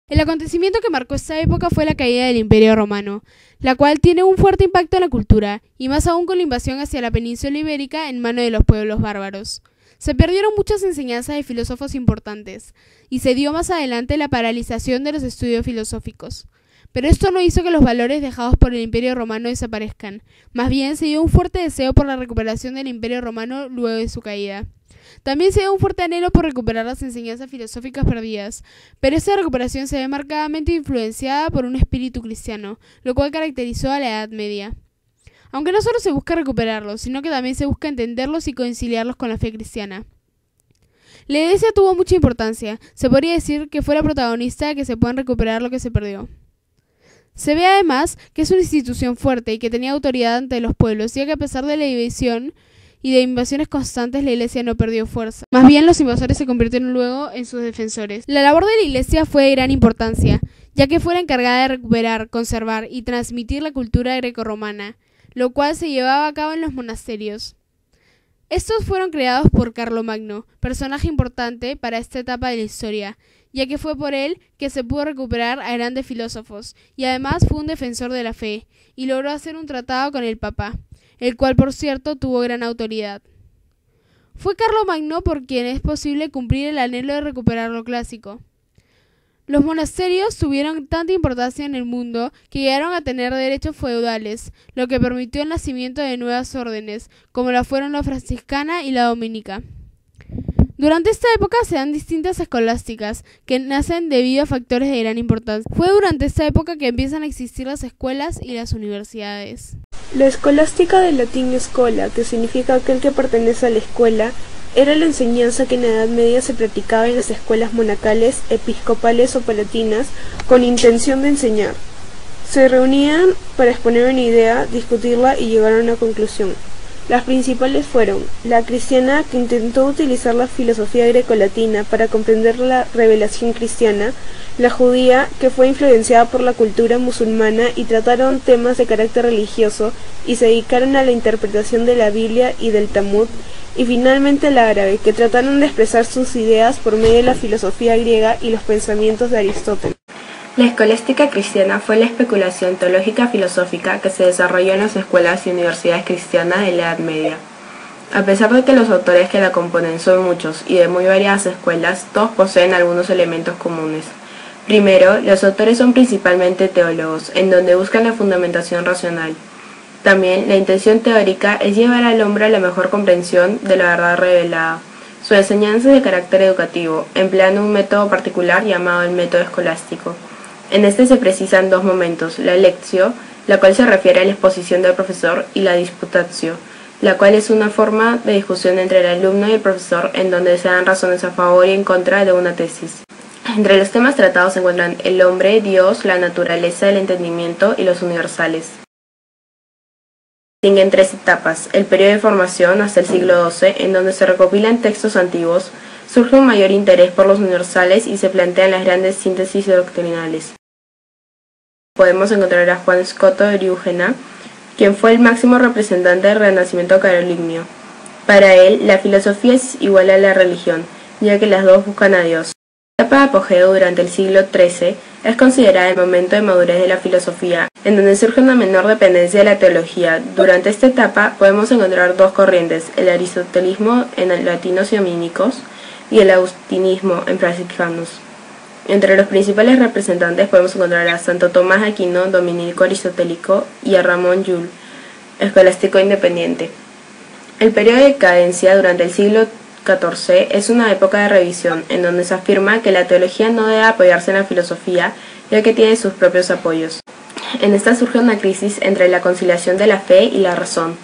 El acontecimiento que marcó esta época fue la caída del Imperio Romano, la cual tiene un fuerte impacto en la cultura, y más aún con la invasión hacia la península ibérica en manos de los pueblos bárbaros. Se perdieron muchas enseñanzas de filósofos importantes, y se dio más adelante la paralización de los estudios filosóficos. Pero esto no hizo que los valores dejados por el Imperio Romano desaparezcan, más bien se dio un fuerte deseo por la recuperación del Imperio Romano luego de su caída. También se dio un fuerte anhelo por recuperar las enseñanzas filosóficas perdidas, pero esta recuperación se ve marcadamente influenciada por un espíritu cristiano, lo cual caracterizó a la Edad Media. Aunque no solo se busca recuperarlos, sino que también se busca entenderlos y conciliarlos con la fe cristiana. La Iglesia tuvo mucha importancia, se podría decir que fue la protagonista de que se puedan recuperar lo que se perdió. Se ve además que es una institución fuerte y que tenía autoridad ante los pueblos, ya que a pesar de la división y de invasiones constantes, la Iglesia no perdió fuerza. Más bien, los invasores se convirtieron luego en sus defensores. La labor de la Iglesia fue de gran importancia, ya que fue la encargada de recuperar, conservar y transmitir la cultura grecorromana, lo cual se llevaba a cabo en los monasterios. Estos fueron creados por Carlomagno, personaje importante para esta etapa de la historia, ya que fue por él que se pudo recuperar a grandes filósofos, y además fue un defensor de la fe, y logró hacer un tratado con el Papa, el cual por cierto tuvo gran autoridad. Fue Carlomagno por quien es posible cumplir el anhelo de recuperar lo clásico. Los monasterios tuvieron tanta importancia en el mundo que llegaron a tener derechos feudales, lo que permitió el nacimiento de nuevas órdenes, como la fueron la franciscana y la dominica. Durante esta época se dan distintas escolásticas, que nacen debido a factores de gran importancia. Fue durante esta época que empiezan a existir las escuelas y las universidades. La escolástica del latín schola, que significa aquel que pertenece a la escuela, era la enseñanza que en la Edad Media se practicaba en las escuelas monacales, episcopales o palatinas, con intención de enseñar. Se reunían para exponer una idea, discutirla y llegar a una conclusión. Las principales fueron la cristiana, que intentó utilizar la filosofía grecolatina para comprender la revelación cristiana, la judía, que fue influenciada por la cultura musulmana y trataron temas de carácter religioso y se dedicaron a la interpretación de la Biblia y del Talmud, y finalmente la árabe, que trataron de expresar sus ideas por medio de la filosofía griega y los pensamientos de Aristóteles. La escolástica cristiana fue la especulación teológica filosófica que se desarrolló en las escuelas y universidades cristianas de la Edad Media. A pesar de que los autores que la componen son muchos y de muy variadas escuelas, todos poseen algunos elementos comunes. Primero, los autores son principalmente teólogos, en donde buscan la fundamentación racional. También, la intención teórica es llevar al hombre a la mejor comprensión de la verdad revelada. Su enseñanza es de carácter educativo, empleando un método particular llamado el método escolástico. En este se precisan dos momentos, la lectio, la cual se refiere a la exposición del profesor, y la disputatio, la cual es una forma de discusión entre el alumno y el profesor en donde se dan razones a favor y en contra de una tesis. Entre los temas tratados se encuentran el hombre, Dios, la naturaleza, el entendimiento y los universales. Distinguen tres etapas: el periodo de formación hasta el siglo XII, en donde se recopilan textos antiguos, surge un mayor interés por los universales y se plantean las grandes síntesis doctrinales. Podemos encontrar a Juan Scoto de Eriúgena, quien fue el máximo representante del Renacimiento carolingio. Para él, la filosofía es igual a la religión, ya que las dos buscan a Dios. La etapa de apogeo durante el siglo XIII es considerada el momento de madurez de la filosofía, en donde surge una menor dependencia de la teología. Durante esta etapa podemos encontrar dos corrientes, el aristotelismo en latinos y dominicos y el agustinismo en franciscanos. Entre los principales representantes podemos encontrar a Santo Tomás de Aquino, dominico aristotélico, y a Ramón Llull, escolástico independiente. El periodo de decadencia durante el siglo XIV es una época de revisión, en donde se afirma que la teología no debe apoyarse en la filosofía, ya que tiene sus propios apoyos. En esta surge una crisis entre la conciliación de la fe y la razón.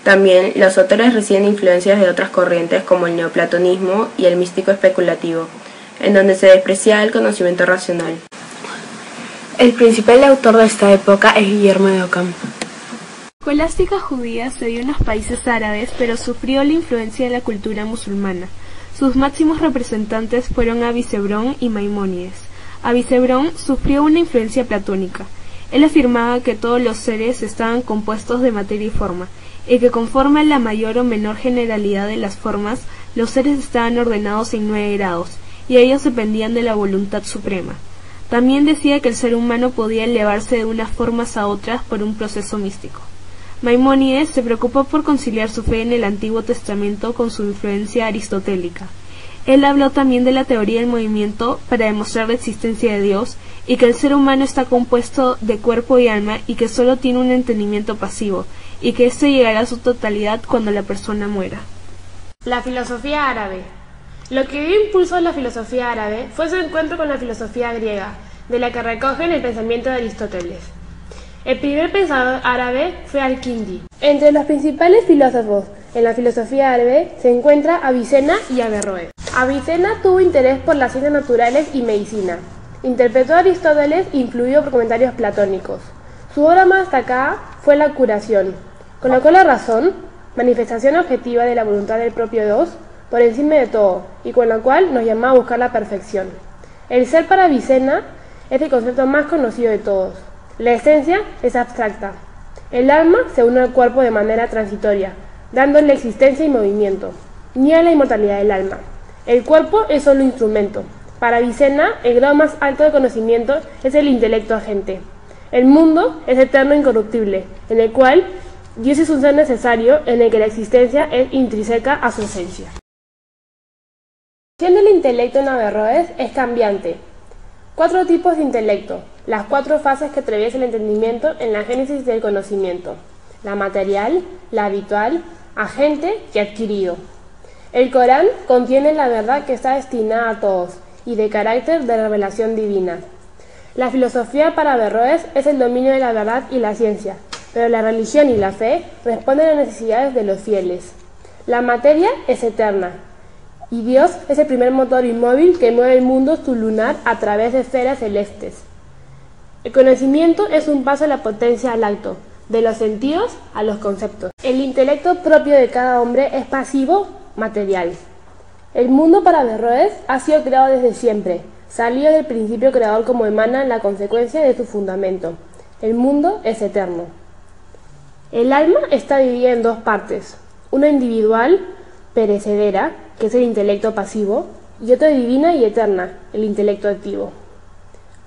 También los autores reciben influencias de otras corrientes como el neoplatonismo y el místico especulativo, en donde se desprecia el conocimiento racional. El principal autor de esta época es Guillermo de Ockham. La escolástica judía se dio en los países árabes, pero sufrió la influencia de la cultura musulmana. Sus máximos representantes fueron Avicebrón y Maimónides. Avicebrón sufrió una influencia platónica. Él afirmaba que todos los seres estaban compuestos de materia y forma, y que conforme a la mayor o menor generalidad de las formas, los seres estaban ordenados en 9 grados, y ellos dependían de la voluntad suprema. También decía que el ser humano podía elevarse de unas formas a otras por un proceso místico. Maimónides se preocupó por conciliar su fe en el Antiguo Testamento con su influencia aristotélica. Él habló también de la teoría del movimiento para demostrar la existencia de Dios y que el ser humano está compuesto de cuerpo y alma y que solo tiene un entendimiento pasivo y que éste llegará a su totalidad cuando la persona muera. La filosofía árabe. Lo que dio impulso a la filosofía árabe fue su encuentro con la filosofía griega, de la que recogen el pensamiento de Aristóteles. El primer pensador árabe fue Al-Kindi. Entre los principales filósofos en la filosofía árabe se encuentra Avicena y Averroes. Avicena tuvo interés por las ciencias naturales y medicina. Interpretó a Aristóteles influido por comentarios platónicos. Su obra más destacada fue La curación. Colocó la razón, manifestación objetiva de la voluntad del propio Dios, por encima de todo, y con la cual nos llamaba a buscar la perfección. El ser para Avicena es el concepto más conocido de todos. La esencia es abstracta. El alma se une al cuerpo de manera transitoria, dándole existencia y movimiento. Niega la inmortalidad del alma. El cuerpo es solo instrumento. Para Avicena, el grado más alto de conocimiento es el intelecto agente. El mundo es eterno e incorruptible, en el cual Dios es un ser necesario, en el que la existencia es intrínseca a su esencia. La definición del intelecto en Averroes es cambiante. 4 tipos de intelecto, las 4 fases que atraviesa el entendimiento en la génesis del conocimiento: la material, la habitual, agente y adquirido. El Corán contiene la verdad que está destinada a todos y de carácter de revelación divina. La filosofía para Averroes es el dominio de la verdad y la ciencia, pero la religión y la fe responden a las necesidades de los fieles. La materia es eterna, y Dios es el primer motor inmóvil que mueve el mundo sublunar a través de esferas celestes. El conocimiento es un paso de la potencia al acto, de los sentidos a los conceptos. El intelecto propio de cada hombre es pasivo, material. El mundo para Averroes ha sido creado desde siempre, salido del principio creador como emana la consecuencia de su fundamento. El mundo es eterno. El alma está dividida en 2 partes, una individual, perecedera, que es el intelecto pasivo, y otra divina y eterna, el intelecto activo.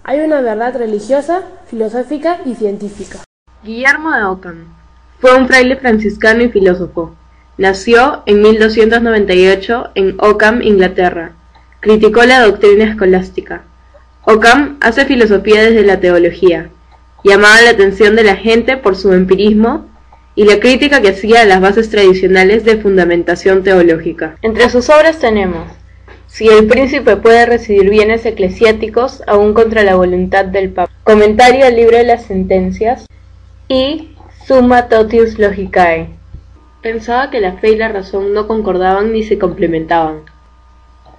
Hay una verdad religiosa, filosófica y científica. Guillermo de Ockham fue un fraile franciscano y filósofo. Nació en 1298 en Ockham, Inglaterra. Criticó la doctrina escolástica. Ockham hace filosofía desde la teología. Llamaba la atención de la gente por su empirismo y la crítica que hacía a las bases tradicionales de fundamentación teológica. Entre sus obras tenemos Si el príncipe puede recibir bienes eclesiásticos aún contra la voluntad del Papa, Comentario al libro de las sentencias y Summa Totius Logicae. Pensaba que la fe y la razón no concordaban ni se complementaban.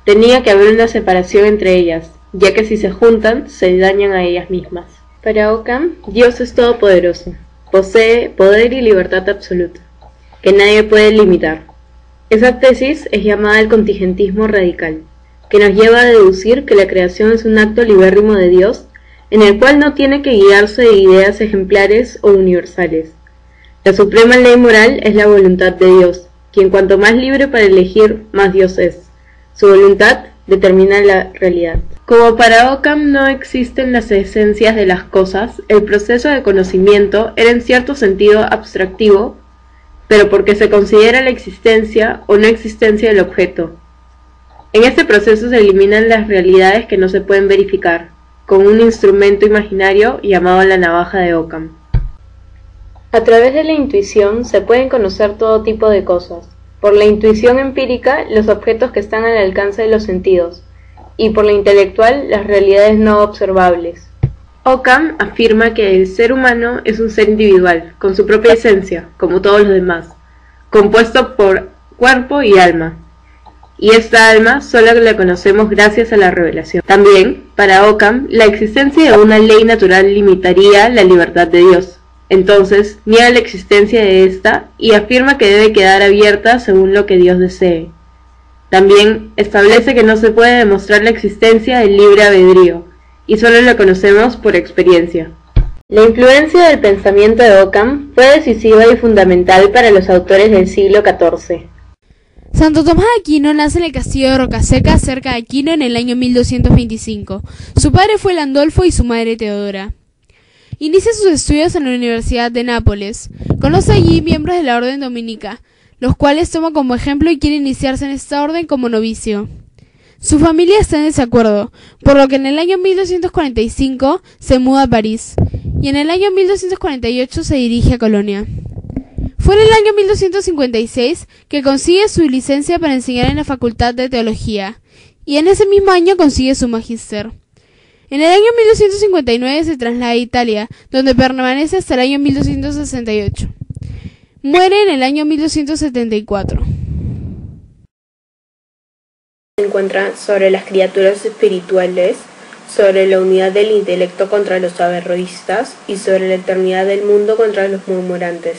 Tenía que haber una separación entre ellas, ya que si se juntan, se dañan a ellas mismas. Para Ockham, Dios es todopoderoso, posee poder y libertad absoluta, que nadie puede limitar. Esa tesis es llamada el contingentismo radical, que nos lleva a deducir que la creación es un acto libérrimo de Dios, en el cual no tiene que guiarse de ideas ejemplares o universales. La suprema ley moral es la voluntad de Dios, quien cuanto más libre para elegir, más Dios es. Su voluntad determina la realidad. Como para Ockham no existen las esencias de las cosas, el proceso de conocimiento era en cierto sentido abstractivo, pero porque se considera la existencia o no existencia del objeto. En este proceso se eliminan las realidades que no se pueden verificar, con un instrumento imaginario llamado la navaja de Ockham. A través de la intuición se pueden conocer todo tipo de cosas. Por la intuición empírica, los objetos que están al alcance de los sentidos, y por la intelectual, las realidades no observables. Ockham afirma que el ser humano es un ser individual, con su propia esencia, como todos los demás, compuesto por cuerpo y alma. Y esta alma solo la conocemos gracias a la revelación. También, para Ockham, la existencia de una ley natural limitaría la libertad de Dios. Entonces, niega la existencia de esta y afirma que debe quedar abierta según lo que Dios desee. También establece que no se puede demostrar la existencia del libre albedrío, y solo la conocemos por experiencia. La influencia del pensamiento de Ockham fue decisiva y fundamental para los autores del siglo XIV. Santo Tomás de Aquino nace en el castillo de Rocaseca, cerca de Aquino, en el año 1225. Su padre fue Landolfo y su madre Teodora. Inicia sus estudios en la Universidad de Nápoles. Conoce allí miembros de la orden dominica, los cuales toma como ejemplo y quiere iniciarse en esta orden como novicio. Su familia está en desacuerdo, por lo que en el año 1245 se muda a París, y en el año 1248 se dirige a Colonia. Fue en el año 1256 que consigue su licencia para enseñar en la Facultad de Teología, y en ese mismo año consigue su magíster. En el año 1259 se traslada a Italia, donde permanece hasta el año 1268. Muere en el año 1274. Se encuentra sobre las criaturas espirituales, sobre la unidad del intelecto contra los averroístas y sobre la eternidad del mundo contra los murmurantes.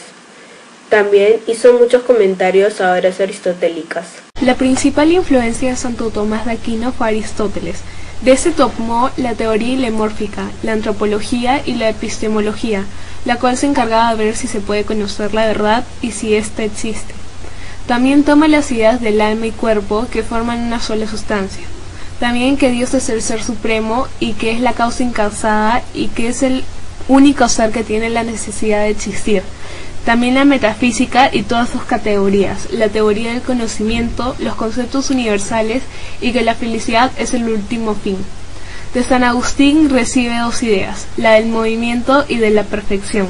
También hizo muchos comentarios a obras aristotélicas. La principal influencia de Santo Tomás de Aquino fue Aristóteles. De este tomó la teoría ilemórfica, la antropología y la epistemología, la cual se encargaba de ver si se puede conocer la verdad y si ésta existe. También toma las ideas del alma y cuerpo que forman una sola sustancia. También que Dios es el ser supremo y que es la causa incausada y que es el único ser que tiene la necesidad de existir. También la metafísica y todas sus categorías, la teoría del conocimiento, los conceptos universales y que la felicidad es el último fin. De San Agustín recibe dos ideas, la del movimiento y de la perfección.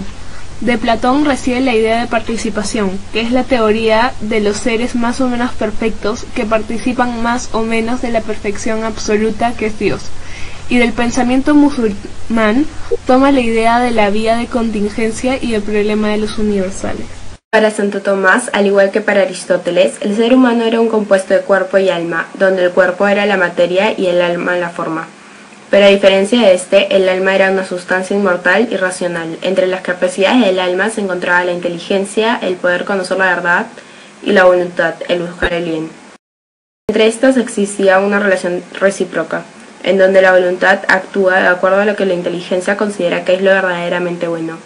De Platón recibe la idea de participación, que es la teoría de los seres más o menos perfectos que participan más o menos de la perfección absoluta que es Dios. Y del pensamiento musulmán toma la idea de la vía de contingencia y el problema de los universales. Para Santo Tomás, al igual que para Aristóteles, el ser humano era un compuesto de cuerpo y alma, donde el cuerpo era la materia y el alma la forma. Pero a diferencia de este, el alma era una sustancia inmortal y racional. Entre las capacidades del alma se encontraba la inteligencia, el poder conocer la verdad y la voluntad, el buscar el bien. Entre estas existía una relación recíproca, en donde la voluntad actúa de acuerdo a lo que la inteligencia considera que es lo verdaderamente bueno.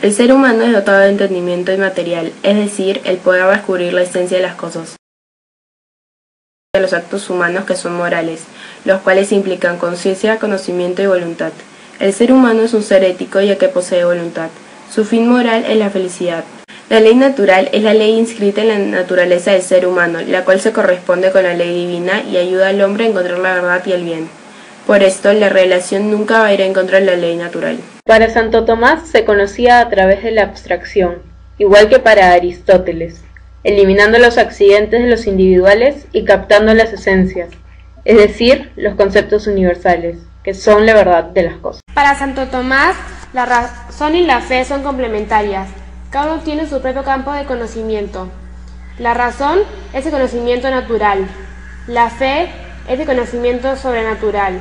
El ser humano es dotado de entendimiento inmaterial, es decir, el poder descubrir la esencia de las cosas, de los actos humanos que son morales, los cuales implican conciencia, conocimiento y voluntad. El ser humano es un ser ético ya que posee voluntad. Su fin moral es la felicidad. La ley natural es la ley inscrita en la naturaleza del ser humano, la cual se corresponde con la ley divina y ayuda al hombre a encontrar la verdad y el bien. Por esto, la relación nunca va a ir en contra de la ley natural. Para Santo Tomás se conocía a través de la abstracción, igual que para Aristóteles, eliminando los accidentes de los individuales y captando las esencias, es decir, los conceptos universales, que son la verdad de las cosas. Para Santo Tomás, la razón y la fe son complementarias. Cada uno tiene su propio campo de conocimiento. La razón es el conocimiento natural. La fe es el conocimiento sobrenatural.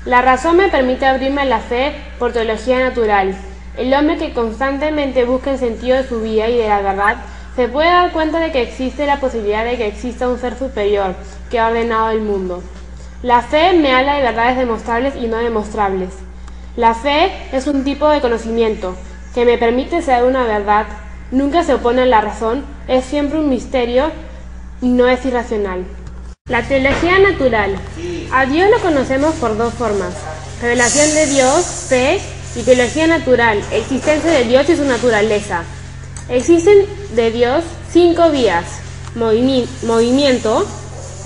La razón me permite abrirme a la fe por teología natural. El hombre que constantemente busca el sentido de su vida y de la verdad se puede dar cuenta de que existe la posibilidad de que exista un ser superior que ha ordenado el mundo. La fe me habla de verdades demostrables y no demostrables. La fe es un tipo de conocimiento que me permite saber una verdad, nunca se opone a la razón, es siempre un misterio y no es irracional. La teología natural. A Dios lo conocemos por dos formas: revelación de Dios, fe, y teología natural, existencia de Dios y su naturaleza. Existen de Dios 5 vías: movimiento,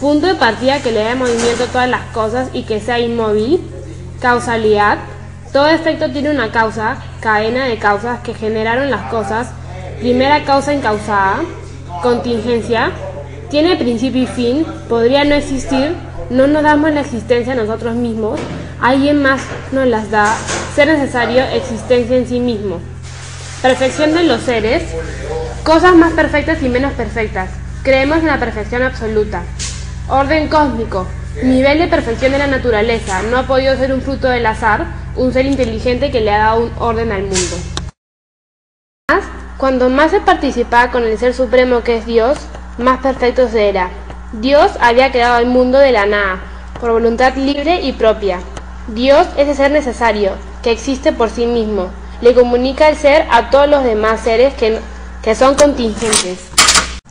punto de partida que le dé movimiento a todas las cosas y que sea inmóvil; causalidad, todo efecto tiene una causa, cadena de causas que generaron las cosas, primera causa encausada; contingencia, tiene principio y fin, podría no existir, no nos damos la existencia a nosotros mismos, alguien más nos las da, ser necesario, existencia en sí mismo. Perfección de los seres, cosas más perfectas y menos perfectas, creemos en la perfección absoluta. Orden cósmico, nivel de perfección de la naturaleza, no ha podido ser un fruto del azar, un ser inteligente que le ha dado un orden al mundo. Cuando más se participaba con el ser supremo que es Dios, más perfecto se era. Dios había creado al mundo de la nada, por voluntad libre y propia. Dios es el ser necesario, que existe por sí mismo. Le comunica el ser a todos los demás seres que son contingentes.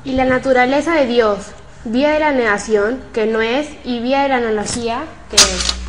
Y la naturaleza de Dios. vía de la negación, que no es, y vía de la analogía, que es.